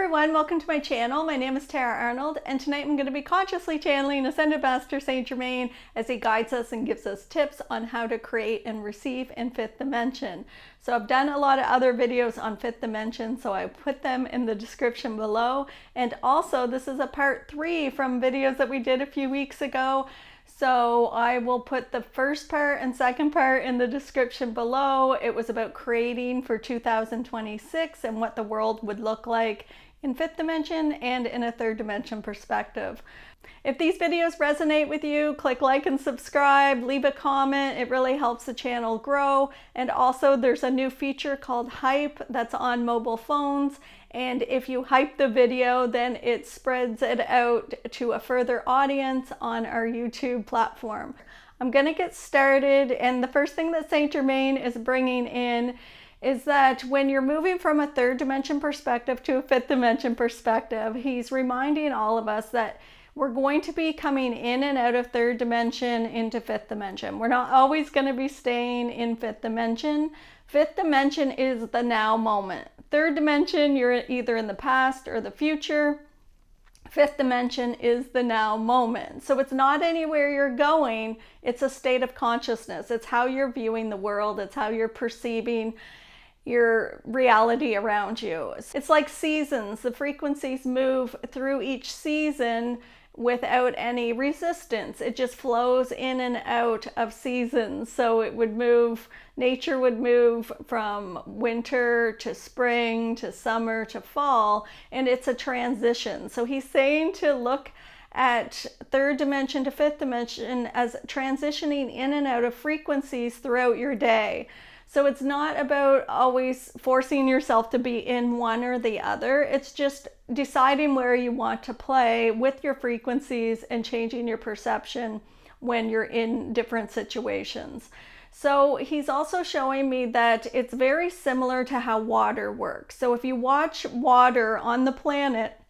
everyone, welcome to my channel. My name is Tara Arnold, and tonight I'm going to be consciously channeling Ascended Master Saint Germain as he guides us and gives us tips on how to create and receive in fifth dimension. So I've done a lot of other videos on fifth dimension, so I put them in the description below. And also, this is a part 3 from videos that we did a few weeks ago. So I will put the first part and second part in the description below. It was about creating for 2026 and what the world would look like in fifth dimension and in a third dimension perspective. If these videos resonate with you, click like and subscribe, leave a comment. It really helps the channel grow. And also there's a new feature called Hype that's on mobile phones. And if you hype the video, then it spreads it out to a further audience on our YouTube platform. I'm going to get started. And the first thing that Saint Germain is bringing in is that when you're moving from a third dimension perspective to a fifth dimension perspective, he's reminding all of us that we're going to be coming in and out of third dimension into fifth dimension. We're not always going to be staying in fifth dimension. Fifth dimension is the now moment. Third dimension, you're either in the past or the future. Fifth dimension is the now moment. So it's not anywhere you're going. It's a state of consciousness. It's how you're viewing the world. It's how you're perceiving your reality around you. It's like seasons. The frequencies move through each season without any resistance. It just flows in and out of seasons. So it would move, nature would move from winter to spring to summer to fall, and it's a transition. So he's saying to look at third dimension to fifth dimension as transitioning in and out of frequencies throughout your day. So it's not about always forcing yourself to be in one or the other. It's just deciding where you want to play with your frequencies and changing your perception when you're in different situations. So he's also showing me that it's very similar to how water works. So if you watch water on the planet,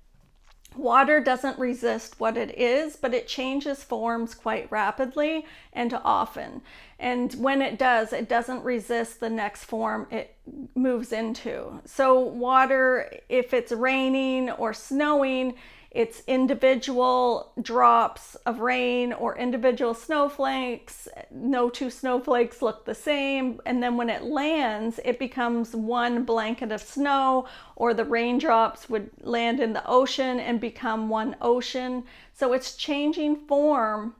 water doesn't resist what it is, but it changes forms quite rapidly and often. And when it does, it doesn't resist the next form it moves into. So water, if it's raining or snowing, it's individual drops of rain or individual snowflakes. No two snowflakes look the same. And then when it lands, it becomes one blanket of snow, or the raindrops would land in the ocean and become one ocean. So it's changing form,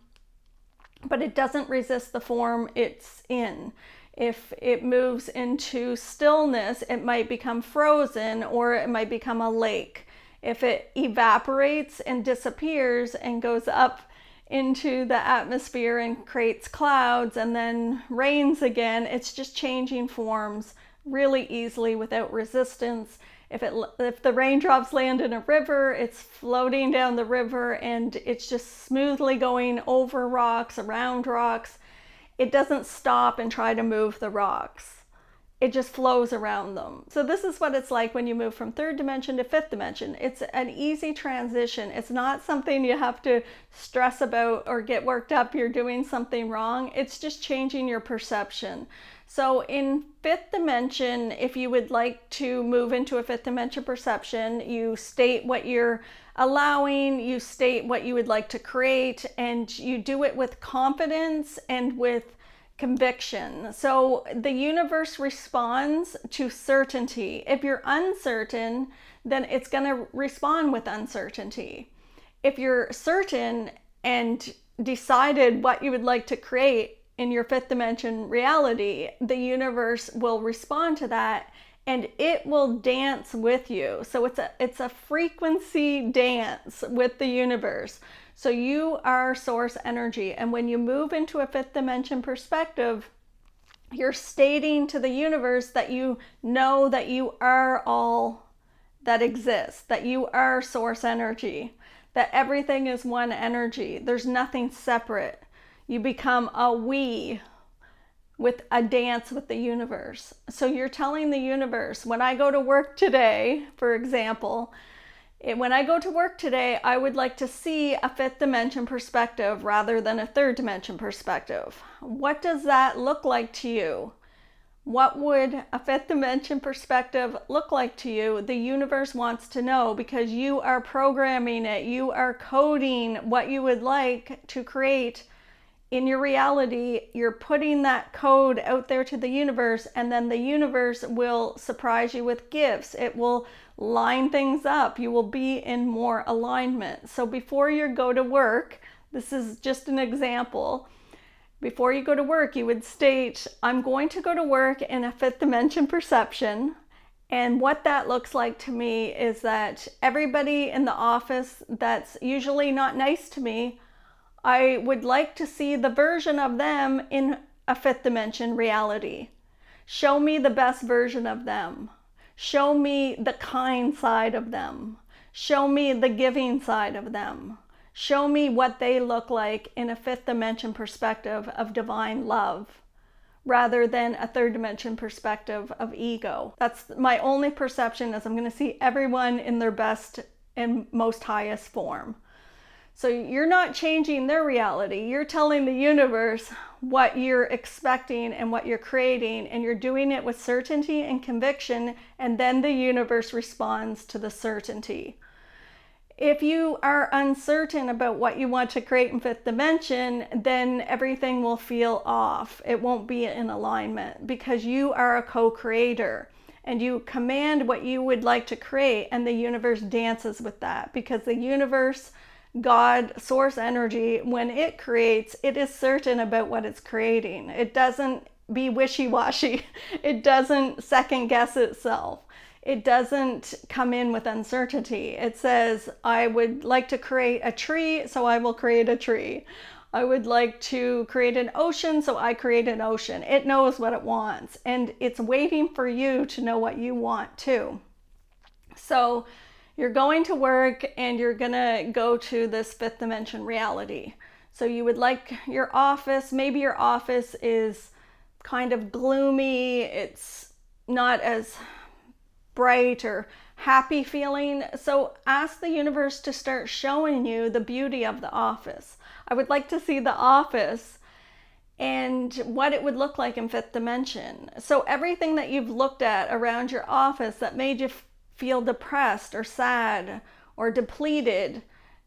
but it doesn't resist the form it's in. If it moves into stillness, it might become frozen, or it might become a lake. If it evaporates and disappears and goes up into the atmosphere and creates clouds and then rains again, it's just changing forms really easily without resistance. If the raindrops land in a river, it's floating down the river and it's just smoothly going over rocks, around rocks. It doesn't stop and try to move the rocks. It just flows around them. So this is what it's like when you move from third dimension to fifth dimension. It's an easy transition. It's not something you have to stress about or get worked up you're doing something wrong. It's just changing your perception. So in fifth dimension, if you would like to move into a fifth dimension perception, you state what you're allowing, you state what you would like to create, and you do it with confidence and with conviction. So the universe responds to certainty. If you're uncertain, then it's going to respond with uncertainty. If you're certain and decided what you would like to create in your fifth dimension reality, the universe will respond to that and it will dance with you. So it's a frequency dance with the universe. So you are source energy. And when you move into a fifth dimension perspective, you're stating to the universe that you know that you are all that exists, that you are source energy, that everything is one energy. There's nothing separate. You become a we with a dance with the universe. So you're telling the universe, when I go to work today, for example, when I go to work today, I would like to see a fifth dimension perspective rather than a third dimension perspective. What does that look like to you? What would a fifth dimension perspective look like to you? The universe wants to know because you are programming it. You are coding what you would like to create in your reality. You're putting that code out there to the universe, and then the universe will surprise you with gifts. It will line things up. You will be in more alignment. So before you go to work, this is just an example. Before you go to work, you would state, I'm going to go to work in a fifth dimension perception. And what that looks like to me is that everybody in the office that's usually not nice to me, I would like to see the version of them in a fifth dimension reality. Show me the best version of them. Show me the kind side of them. Show me the giving side of them. Show me what they look like in a fifth dimension perspective of divine love, rather than a third dimension perspective of ego. That's my only perception, is I'm going to see everyone in their best and most highest form. So you're not changing their reality. You're telling the universe what you're expecting and what you're creating, and you're doing it with certainty and conviction, and then the universe responds to the certainty. If you are uncertain about what you want to create in fifth dimension, then everything will feel off. It won't be in alignment, because you are a co-creator and you command what you would like to create, and the universe dances with that, because the universe, God, source energy, when it creates, it is certain about what it's creating. It doesn't be wishy-washy. It doesn't second guess itself. It doesn't come in with uncertainty. It says, I would like to create a tree, so I will create a tree. I would like to create an ocean, so I create an ocean. It knows what it wants, and it's waiting for you to know what you want too. So you're going to work and you're gonna go to this fifth dimension reality. So you would like your office, maybe your office is kind of gloomy, it's not as bright or happy feeling. So ask the universe to start showing you the beauty of the office. I would like to see the office and what it would look like in fifth dimension. So everything that you've looked at around your office that made you feel depressed or sad or depleted,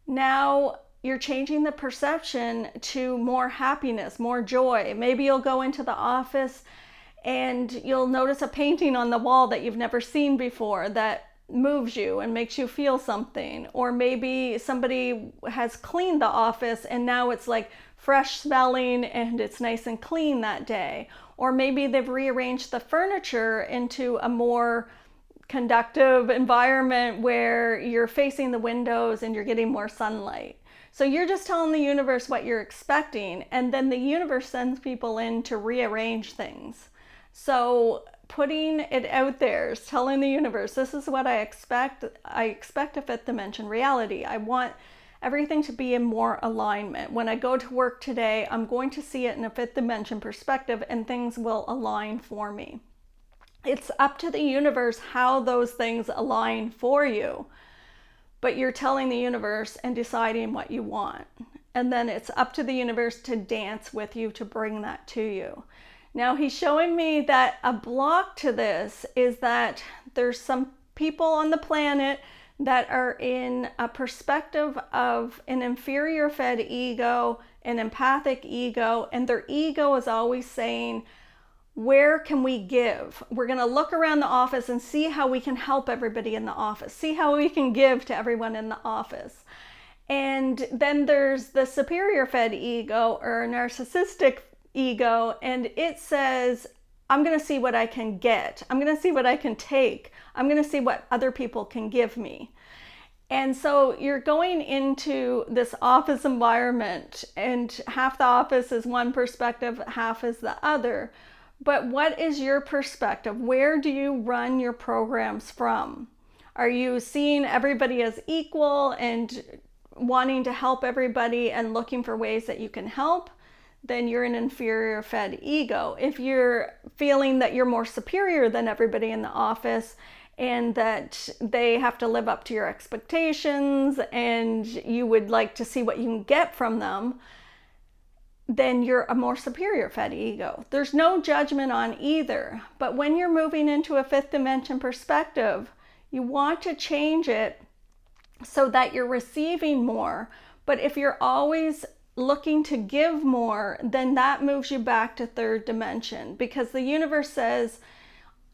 now you're changing the perception to more happiness, more joy. Maybe you'll go into the office and you'll notice a painting on the wall that you've never seen before that moves you and makes you feel something. Or maybe somebody has cleaned the office and now it's like fresh smelling and it's nice and clean that day. Or maybe they've rearranged the furniture into a more conductive environment where you're facing the windows and you're getting more sunlight. So you're just telling the universe what you're expecting, and then the universe sends people in to rearrange things. So putting it out there is telling the universe, this is what I expect. I expect a fifth dimension reality. I want everything to be in more alignment. When I go to work today, I'm going to see it in a fifth dimension perspective, and things will align for me. It's up to the universe how those things align for you, but you're telling the universe and deciding what you want. And then it's up to the universe to dance with you to bring that to you. Now he's showing me that a block to this is that there's some people on the planet that are in a perspective of an inferior fed ego, an empathic ego, and their ego is always saying, where can we give? We're going to look around the office and see how we can help everybody in the office, see how we can give to everyone in the office. And then there's the superior fed ego or narcissistic ego, and it says, I'm going to see what I can get. I'm going to see what I can take. I'm going to see what other people can give me. And so you're going into this office environment, and half the office is one perspective, half is the other. But what is your perspective? Where do you run your programs from? Are you seeing everybody as equal and wanting to help everybody and looking for ways that you can help? Then you're an inferior fed ego. If you're feeling that you're more superior than everybody in the office and that they have to live up to your expectations and you would like to see what you can get from them, then you're a more superior fed ego. There's no judgment on either. But when you're moving into a fifth dimension perspective, you want to change it so that you're receiving more. But if you're always looking to give more, then that moves you back to third dimension, because the universe says,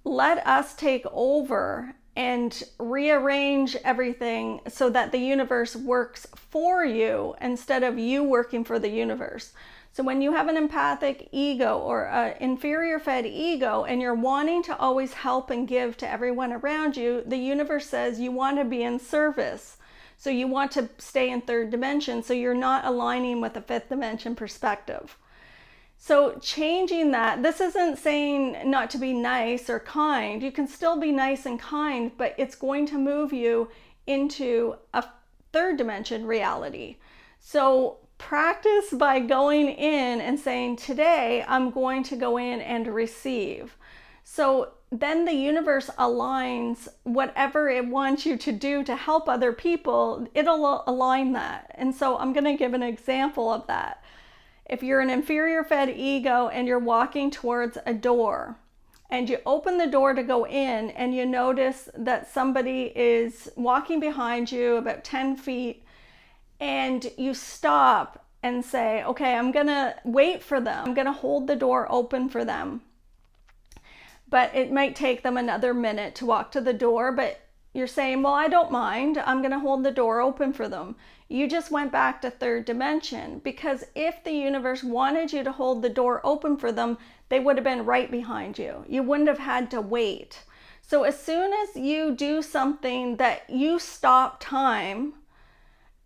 let us take over and rearrange everything so that the universe works for you instead of you working for the universe. So when you have an empathic ego or an inferior fed ego and you're wanting to always help and give to everyone around you, the universe says you want to be in service. So you want to stay in third dimension, so you're not aligning with a fifth dimension perspective. So changing that, this isn't saying not to be nice or kind. You can still be nice and kind, but it's going to move you into a third dimension reality. So practice by going in and saying, today I'm going to go in and receive. So then the universe aligns whatever it wants you to do to help other people, it'll align that. And so I'm going to give an example of that. If you're an inferior fed ego and you're walking towards a door and you open the door to go in and you notice that somebody is walking behind you about 10 feet, and you stop and say, okay, I'm gonna wait for them. I'm gonna hold the door open for them. But it might take them another minute to walk to the door, but you're saying, well, I don't mind. I'm gonna hold the door open for them. You just went back to third dimension, because if the universe wanted you to hold the door open for them, they would have been right behind you. You wouldn't have had to wait. So as soon as you do something that you stop time,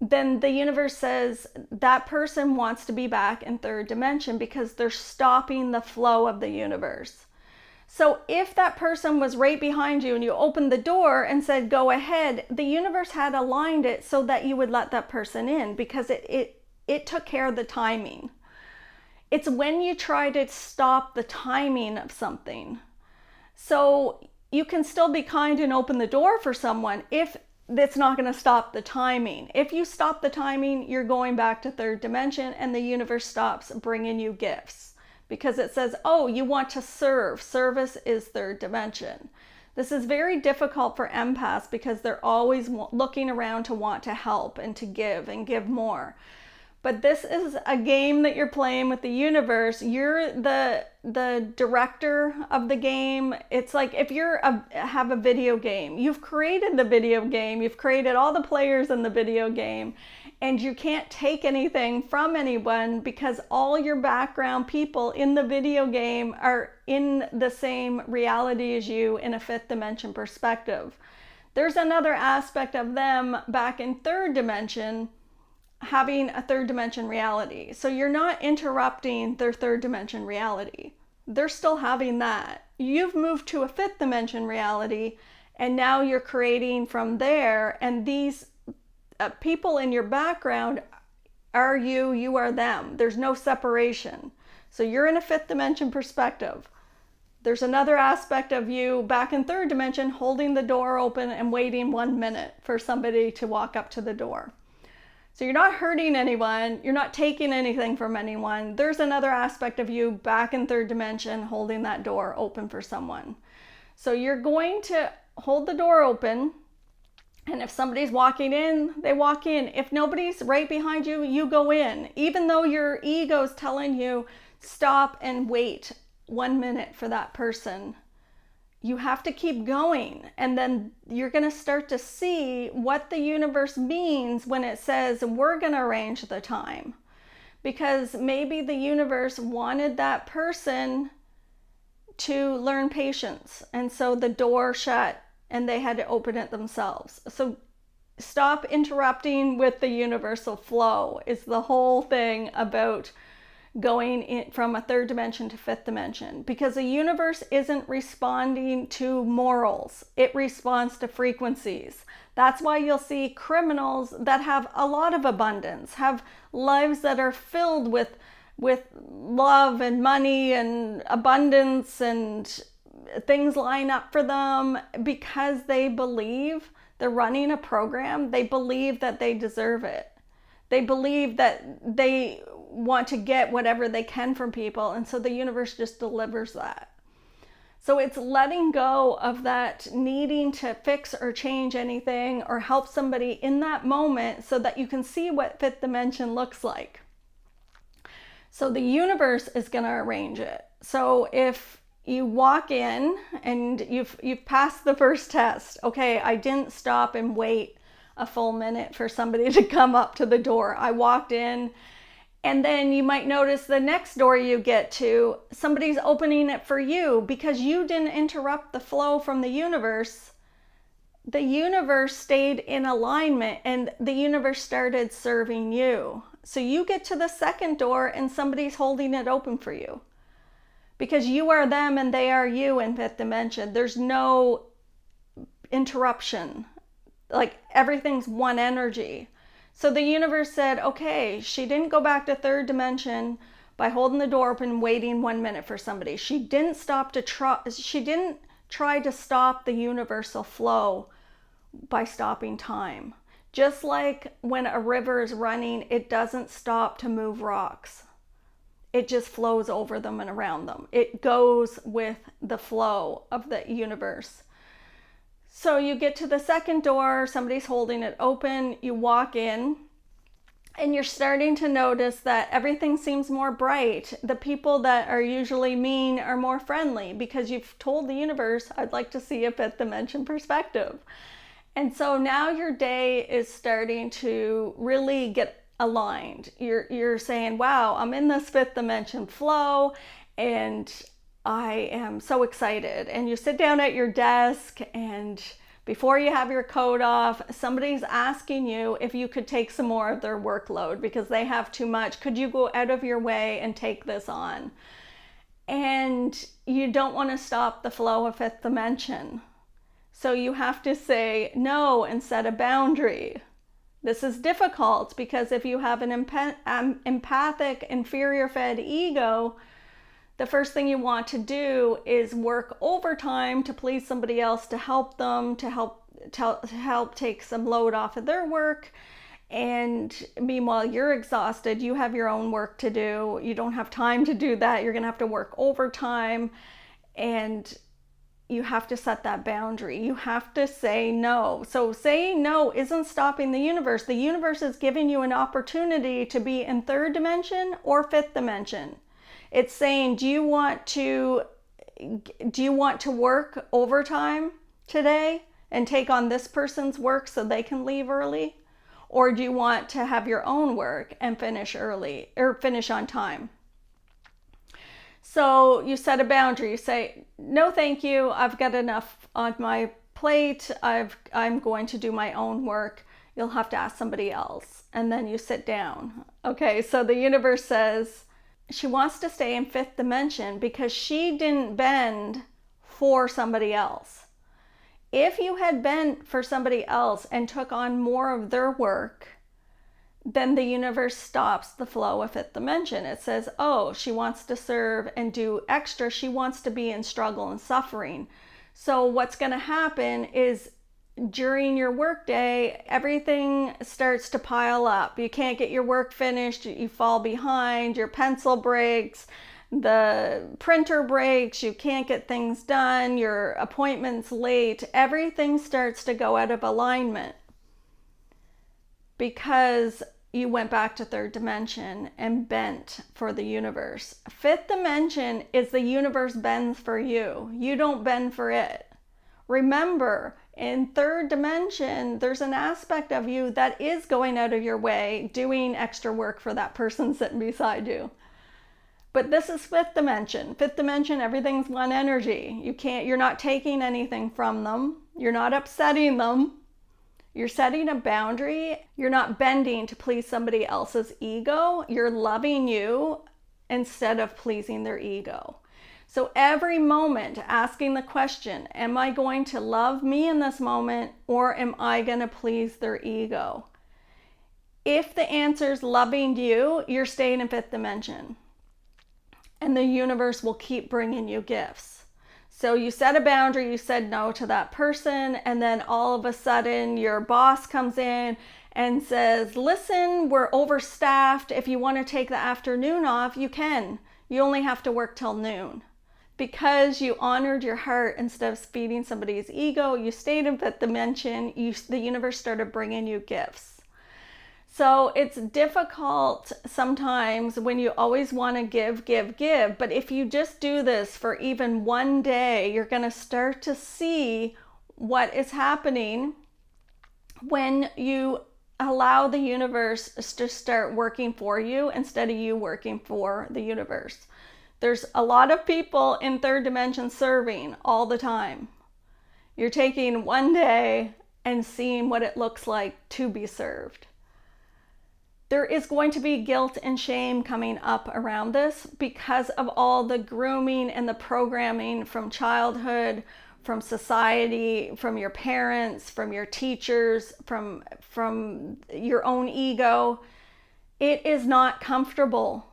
then the universe says that person wants to be back in third dimension because they're stopping the flow of the universe. So if that person was right behind you and you opened the door and said, go ahead, the universe had aligned it so that you would let that person in, because it took care of the timing. It's when you try to stop the timing of something. So you can still be kind and open the door for someone if it's not going to stop the timing. If you stop the timing, you're going back to third dimension and the universe stops bringing you gifts. Because it says, oh, you want to serve. Service is third dimension. This is very difficult for empaths because they're always looking around to want to help and to give and give more. But this is a game that you're playing with the universe. You're the director of the game. It's like if you have a video game, you've created the video game, you've created all the players in the video game, and you can't take anything from anyone because all your background people in the video game are in the same reality as you in a fifth dimension perspective. There's another aspect of them back in third dimension having a third dimension reality. So you're not interrupting their third dimension reality. They're still having that. You've moved to a fifth dimension reality, and now you're creating from there, and these people in your background are you, you are them. There's no separation. So you're in a fifth dimension perspective. There's another aspect of you back in third dimension holding the door open and waiting 1 minute for somebody to walk up to the door. So you're not hurting anyone, you're not taking anything from anyone. There's another aspect of you back in third dimension holding that door open for someone. So you're going to hold the door open, and if somebody's walking in, they walk in. If nobody's right behind you, you go in. Even though your ego's telling you stop and wait 1 minute for that person, you have to keep going, and then you're going to start to see what the universe means when it says we're going to arrange the time, because maybe the universe wanted that person to learn patience, and so the door shut and they had to open it themselves. So stop interrupting with the universal flow is the whole thing about going in from a third dimension to fifth dimension, because the universe isn't responding to morals, it responds to frequencies. That's why you'll see criminals that have a lot of abundance, have lives that are filled with love and money and abundance, and things line up for them because they believe they're running a program. They believe that they deserve it. They believe that they want to get whatever they can from people, and so the universe just delivers that. So it's letting go of that needing to fix or change anything or help somebody in that moment so that you can see what fifth dimension looks like. So the universe is going to arrange it. So if you walk in and you've passed the first test, okay, I didn't stop and wait a full minute for somebody to come up to the door. I walked in, and then you might notice the next door you get to, somebody's opening it for you because you didn't interrupt the flow from the universe. The universe stayed in alignment and the universe started serving you. So you get to the second door and somebody's holding it open for you because you are them and they are you in fifth dimension. There's no interruption. Like everything's one energy. So the universe said, okay, she didn't go back to third dimension by holding the door open and waiting 1 minute for somebody. She didn't try to stop the universal flow by stopping time. Just like when a river is running, it doesn't stop to move rocks. It just flows over them and around them. It goes with the flow of the universe. So you get to the second door, somebody's holding it open, you walk in, and you're starting to notice that everything seems more bright. The people that are usually mean are more friendly because you've told the universe, I'd like to see a fifth dimension perspective. And so now your day is starting to really get aligned. You're saying, wow, I'm in this fifth dimension flow, and I am so excited. And you sit down at your desk, and before you have your coat off, somebody's asking you if you could take some more of their workload because they have too much. Could you go out of your way and take this on? And you don't want to stop the flow of fifth dimension. So you have to say no and set a boundary. This is difficult because if you have an empathic, inferior fed ego, the first thing you want to do is work overtime to please somebody else, to help them, to help take some load off of their work. And meanwhile, you're exhausted. You have your own work to do. You don't have time to do that. You're going to have to work overtime. And you have to set that boundary. You have to say no. So saying no isn't stopping the universe. The universe is giving you an opportunity to be in third dimension or fifth dimension. It's saying, do you want to work overtime today and take on this person's work so they can leave early? Or do you want to have your own work and finish early or finish on time? So you set a boundary. You say, no, thank you. I've got enough on my plate. I'm going to do my own work. You'll have to ask somebody else. And then you sit down. Okay, so the universe says, she wants to stay in fifth dimension because she didn't bend for somebody else. If you had bent for somebody else and took on more of their work, then the universe stops the flow of fifth dimension. It says, oh, she wants to serve and do extra. She wants to be in struggle and suffering. So what's going to happen is during your workday, everything starts to pile up. You can't get your work finished, you fall behind, your pencil breaks, the printer breaks, you can't get things done, your appointment's late. Everything starts to go out of alignment because you went back to third dimension and bent for the universe. Fifth dimension is the universe bends for you. You don't bend for it. Remember, in third dimension, there's an aspect of you that is going out of your way, doing extra work for that person sitting beside you. But this is fifth dimension. Fifth dimension, everything's one energy. You're not taking anything from them. You're not upsetting them. You're setting a boundary. You're not bending to please somebody else's ego. You're loving you instead of pleasing their ego. So every moment asking the question, am I going to love me in this moment or am I going to please their ego? If the answer is loving you, you're staying in fifth dimension. And the universe will keep bringing you gifts. So you set a boundary, you said no to that person, and then all of a sudden your boss comes in and says, listen, we're overstaffed. If you want to take the afternoon off, you can. You only have to work till noon. Because you honored your heart instead of feeding somebody's ego, you stayed in fifth dimension, the universe started bringing you gifts. So it's difficult sometimes when you always want to give, but if you just do this for even one day, you're going to start to see what is happening when you allow the universe to start working for you instead of you working for the universe. There's a lot of people in third dimension serving all the time. You're taking one day and seeing what it looks like to be served. There is going to be guilt and shame coming up around this because of all the grooming and the programming from childhood, from society, from your parents, from your teachers, from your own ego. It is not comfortable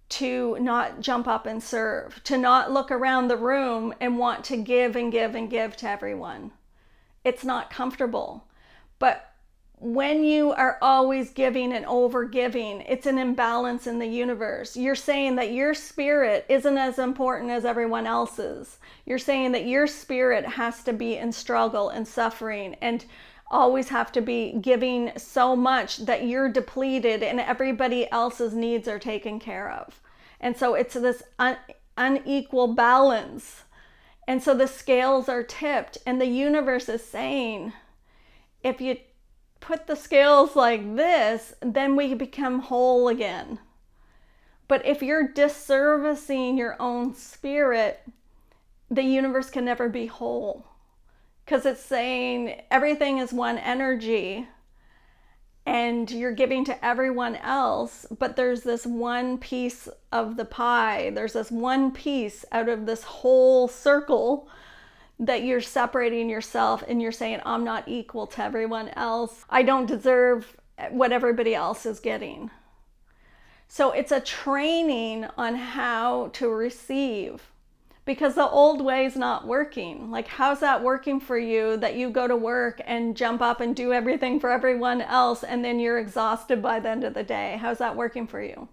to not jump up and serve, to not look around the room and want to give and give and give to everyone. It's not comfortable. But when you are always giving and over giving, it's an imbalance in the universe. You're saying that your spirit isn't as important as everyone else's. You're saying that your spirit has to be in struggle and suffering and always have to be giving so much that you're depleted and everybody else's needs are taken care of. And so it's this unequal balance. And so the scales are tipped and the universe is saying, if you put the scales like this, then we become whole again. But if you're disservicing your own spirit, the universe can never be whole. Because it's saying everything is one energy and you're giving to everyone else, but there's this one piece of the pie. There's this one piece out of this whole circle that you're separating yourself and you're saying, I'm not equal to everyone else. I don't deserve what everybody else is getting. So it's a training on how to receive. Because the old way is not working. Like, how's that working for you that you go to work and jump up and do everything for everyone else and then you're exhausted by the end of the day? How's that working for you?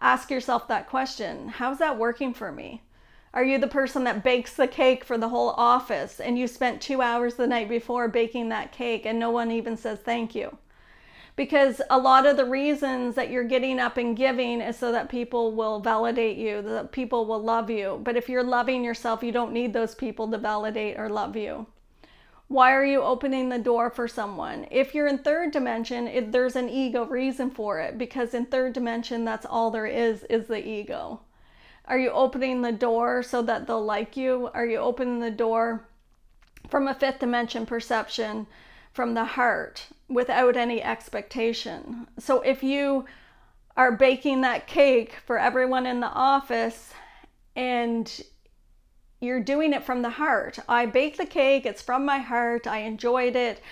Ask yourself that question. How's that working for me? Are you the person that bakes the cake for the whole office and you spent 2 hours the night before baking that cake and no one even says thank you? Because a lot of the reasons that you're getting up and giving is so that people will validate you, that people will love you. But if you're loving yourself, you don't need those people to validate or love you. Why are you opening the door for someone? If you're in third dimension, there's an ego reason for it, because in third dimension, that's all there is the ego. Are you opening the door so that they'll like you? Are you opening the door from a fifth dimension perception, from the heart, without any expectation? So if you are baking that cake for everyone in the office and you're doing it from the heart, I baked the cake, it's from my heart, I enjoyed it,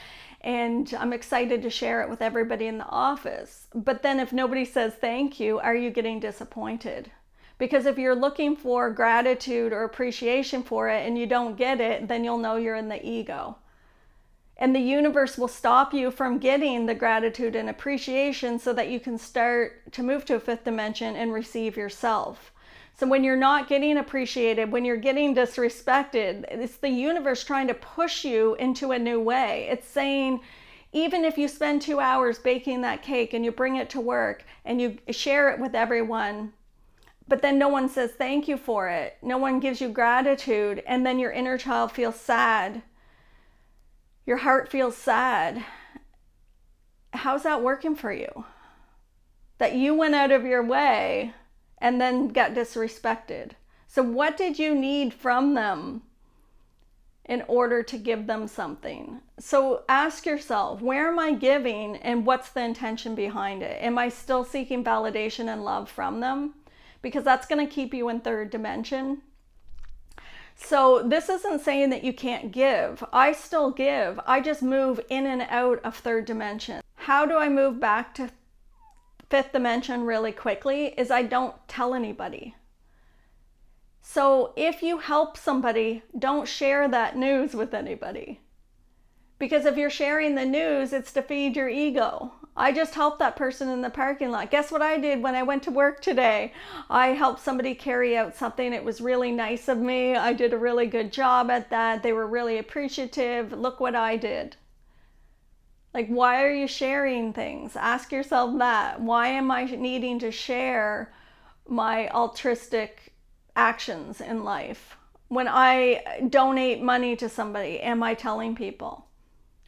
and I'm excited to share it with everybody in the office. But then if nobody says thank you, are you getting disappointed? Because if you're looking for gratitude or appreciation for it and you don't get it, then you'll know you're in the ego. And the universe will stop you from getting the gratitude and appreciation so that you can start to move to a fifth dimension and receive yourself. So when you're not getting appreciated, when you're getting disrespected, it's the universe trying to push you into a new way. It's saying, even if you spend 2 hours baking that cake and you bring it to work and you share it with everyone, but then no one says thank you for it, no one gives you gratitude, and then your inner child feels sad. Your heart feels sad. How's that working for you? That you went out of your way and then got disrespected. So what did you need from them in order to give them something? So ask yourself, where am I giving and what's the intention behind it? Am I still seeking validation and love from them? Because that's going to keep you in third dimension. So this isn't saying that you can't give. I still give. I just move in and out of third dimension. How do I move back to fifth dimension really quickly? Is I don't tell anybody. So if you help somebody, don't share that news with anybody. Because if you're sharing the news, it's to feed your ego. I just helped that person in the parking lot. Guess what I did when I went to work today? I helped somebody carry out something. It was really nice of me. I did a really good job at that. They were really appreciative. Look what I did. Like, why are you sharing things? Ask yourself that. Why am I needing to share my altruistic actions in life? When I donate money to somebody, am I telling people?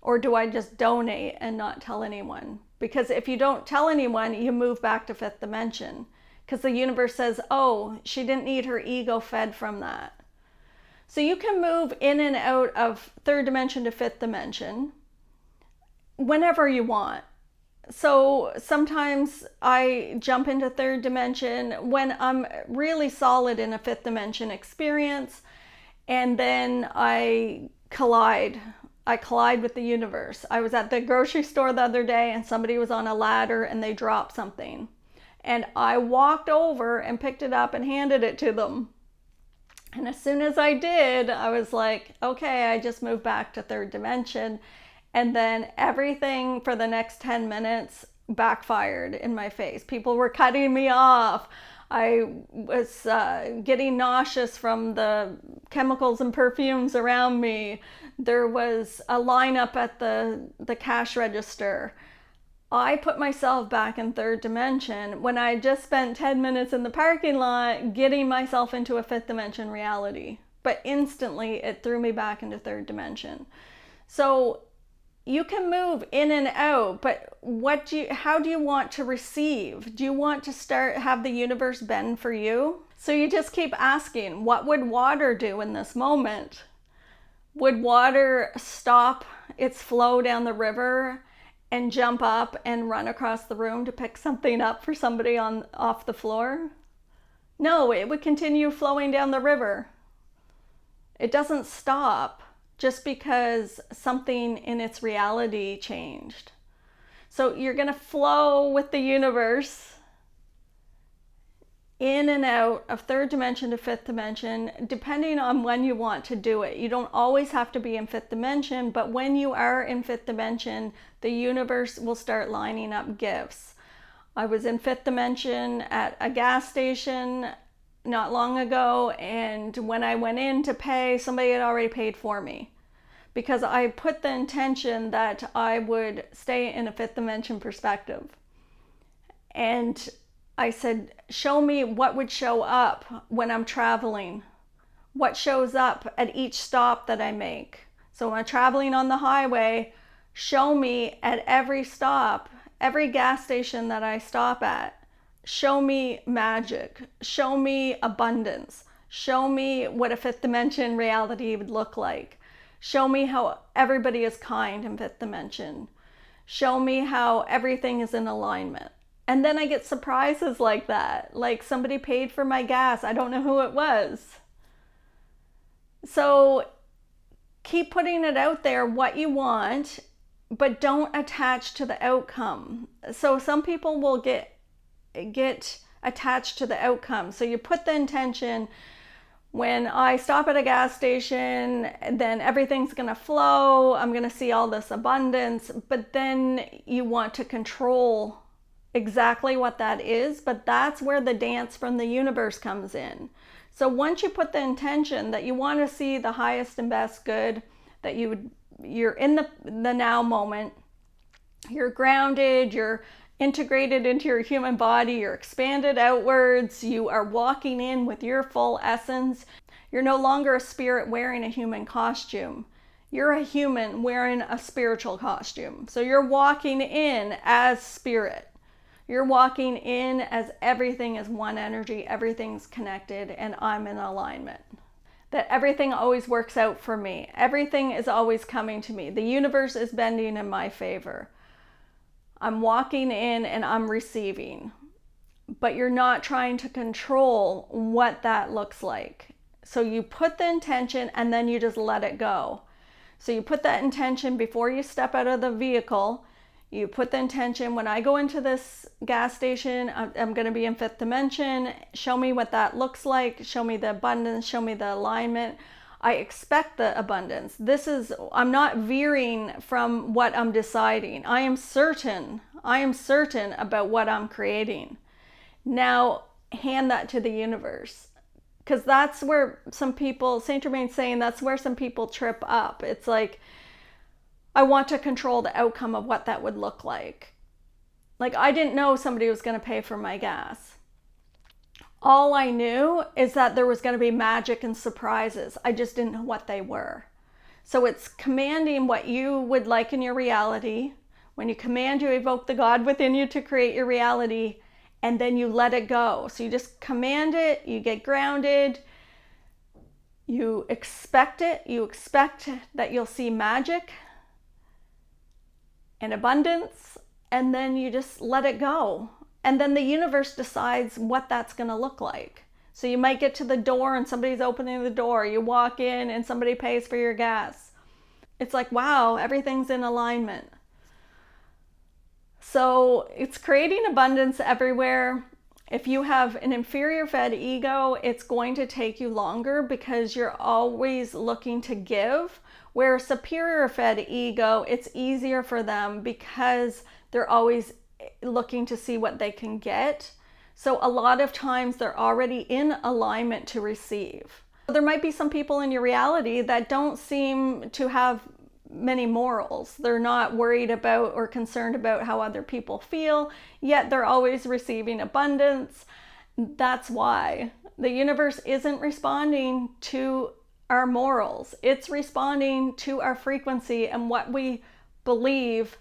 Or do I just donate and not tell anyone? Because if you don't tell anyone, you move back to fifth dimension. Because the universe says, oh, she didn't need her ego fed from that. So you can move in and out of third dimension to fifth dimension whenever you want. So sometimes I jump into third dimension when I'm really solid in a fifth dimension experience, and then I collide with the universe. I was at the grocery store the other day and somebody was on a ladder and they dropped something. And I walked over and picked it up and handed it to them. And as soon as I did, I was like, okay, I just moved back to third dimension. And then everything for the next 10 minutes backfired in my face. People were cutting me off. I was getting nauseous from the chemicals and perfumes around me. There was a lineup at the cash register. I put myself back in third dimension when I just spent 10 minutes in the parking lot getting myself into a fifth dimension reality. But instantly it threw me back into third dimension. So you can move in and out, but how do you want to receive? Do you want to have the universe bend for you? So you just keep asking, what would water do in this moment? Would water stop its flow down the river and jump up and run across the room to pick something up for somebody off the floor? No, it would continue flowing down the river. It doesn't stop just because something in its reality changed. So you're going to flow with the universe in and out of third dimension to fifth dimension, depending on when you want to do it. You don't always have to be in fifth dimension, but when you are in fifth dimension, the universe will start lining up gifts. I was in fifth dimension at a gas station not long ago, and when I went in to pay, somebody had already paid for me because I put the intention that I would stay in a fifth dimension perspective. And I said, show me what would show up when I'm traveling. What shows up at each stop that I make. So when I'm traveling on the highway, show me at every stop, every gas station that I stop at, show me magic, show me abundance, show me what a fifth dimension reality would look like. Show me how everybody is kind in fifth dimension. Show me how everything is in alignment. And then I get surprises like that. Like somebody paid for my gas. I don't know who it was. So keep putting it out there, what you want, but don't attach to the outcome. So some people will get attached to the outcome. So you put the intention, when I stop at a gas station, then everything's going to flow. I'm going to see all this abundance. But then you want to control exactly what that is. But that's where the dance from the universe comes in. So once you put the intention that you want to see the highest and best good, that you're in the now moment, you're grounded, you're integrated into your human body, you're expanded outwards, you are walking in with your full essence. You're no longer a spirit wearing a human costume. You're a human wearing a spiritual costume. So you're walking in as spirit. You're walking in as everything is one energy, everything's connected, and I'm in alignment. That everything always works out for me. Everything is always coming to me. The universe is bending in my favor. I'm walking in and I'm receiving, but you're not trying to control what that looks like. So you put the intention and then you just let it go. So you put that intention before you step out of the vehicle. You put the intention, when I go into this gas station, I'm going to be in fifth dimension. Show me what that looks like. Show me the abundance. Show me the alignment. I expect the abundance. I'm not veering from what I'm deciding. I am certain about what I'm creating. Now, hand that to the universe. Because that's where some people, Saint Germain's saying, that's where some people trip up. It's like, I want to control the outcome of what that would look like. Like, I didn't know somebody was going to pay for my gas. All I knew is that there was going to be magic and surprises. I just didn't know what they were. So it's commanding what you would like in your reality. When you command, you evoke the God within you to create your reality, and then you let it go. So you just command it, you get grounded, you expect it, you expect that you'll see magic and abundance, and then you just let it go. And then the universe decides what that's going to look like. So you might get to the door and somebody's opening the door. You walk in and somebody pays for your gas. It's like, wow, everything's in alignment. So it's creating abundance everywhere. If you have an inferior fed ego, it's going to take you longer because you're always looking to give. Where a superior fed ego, it's easier for them because they're always looking to see what they can get. So a lot of times they're already in alignment to receive. There might be some people in your reality that don't seem to have many morals. They're not worried about or concerned about how other people feel, yet they're always receiving abundance. That's why the universe isn't responding to our morals. It's responding to our frequency and what we believe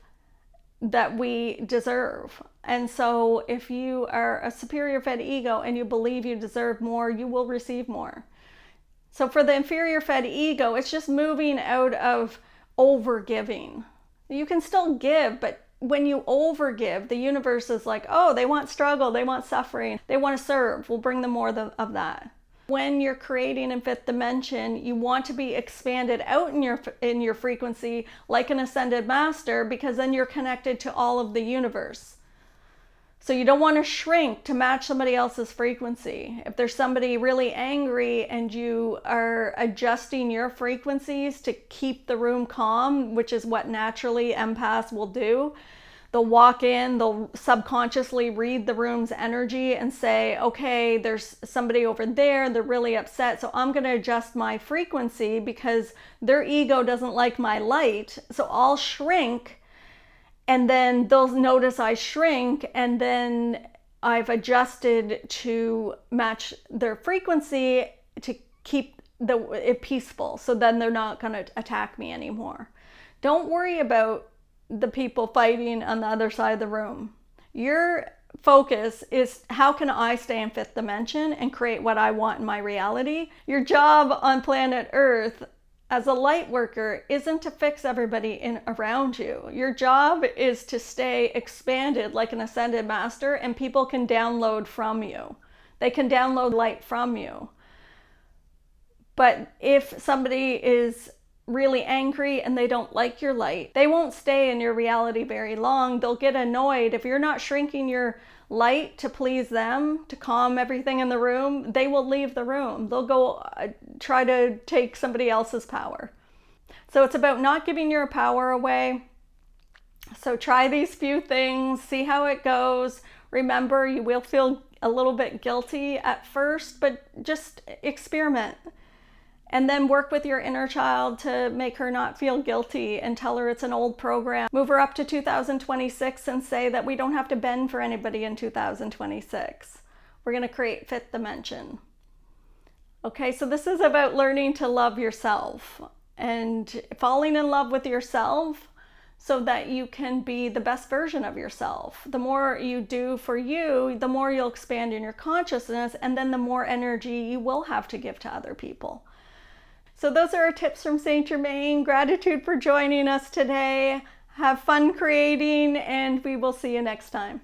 that we deserve. And so if you are a superior fed ego and you believe you deserve more, you will receive more. So for the inferior fed ego, it's just moving out of over giving. You can still give, but when you over give, the universe is like, oh, they want struggle, they want suffering, they want to serve. We'll bring them more of that. When you're creating in fifth dimension, you want to be expanded out in your frequency like an ascended master, because then you're connected to all of the universe. So you don't want to shrink to match somebody else's frequency. If there's somebody really angry and you are adjusting your frequencies to keep the room calm, which is what naturally empaths will do, they'll walk in, they'll subconsciously read the room's energy and say, okay, there's somebody over there, they're really upset, so I'm going to adjust my frequency because their ego doesn't like my light, so I'll shrink. And then they'll notice I shrink, and then I've adjusted to match their frequency to keep it peaceful. So then they're not going to attack me anymore. Don't worry about the people fighting on the other side of the room. Your focus is, how can I stay in fifth dimension and create what I want in my reality? Your job on planet Earth as a light worker isn't to fix everybody around you. Your job is to stay expanded like an ascended master, and people can download from you. They can download light from you. But if somebody is really angry and they don't like your light, they won't stay in your reality very long. They'll get annoyed. If you're not shrinking your light to please them, to calm everything in the room, they will leave the room. They'll go try to take somebody else's power. So it's about not giving your power away. So try these few things, see how it goes. Remember, you will feel a little bit guilty at first, but just experiment. And then work with your inner child to make her not feel guilty and tell her it's an old program. Move her up to 2026 and say that we don't have to bend for anybody in 2026. We're going to create fifth dimension. Okay, so this is about learning to love yourself and falling in love with yourself so that you can be the best version of yourself. The more you do for you, the more you'll expand in your consciousness, and then the more energy you will have to give to other people. So those are our tips from Saint Germain. Gratitude for joining us today. Have fun creating, and we will see you next time.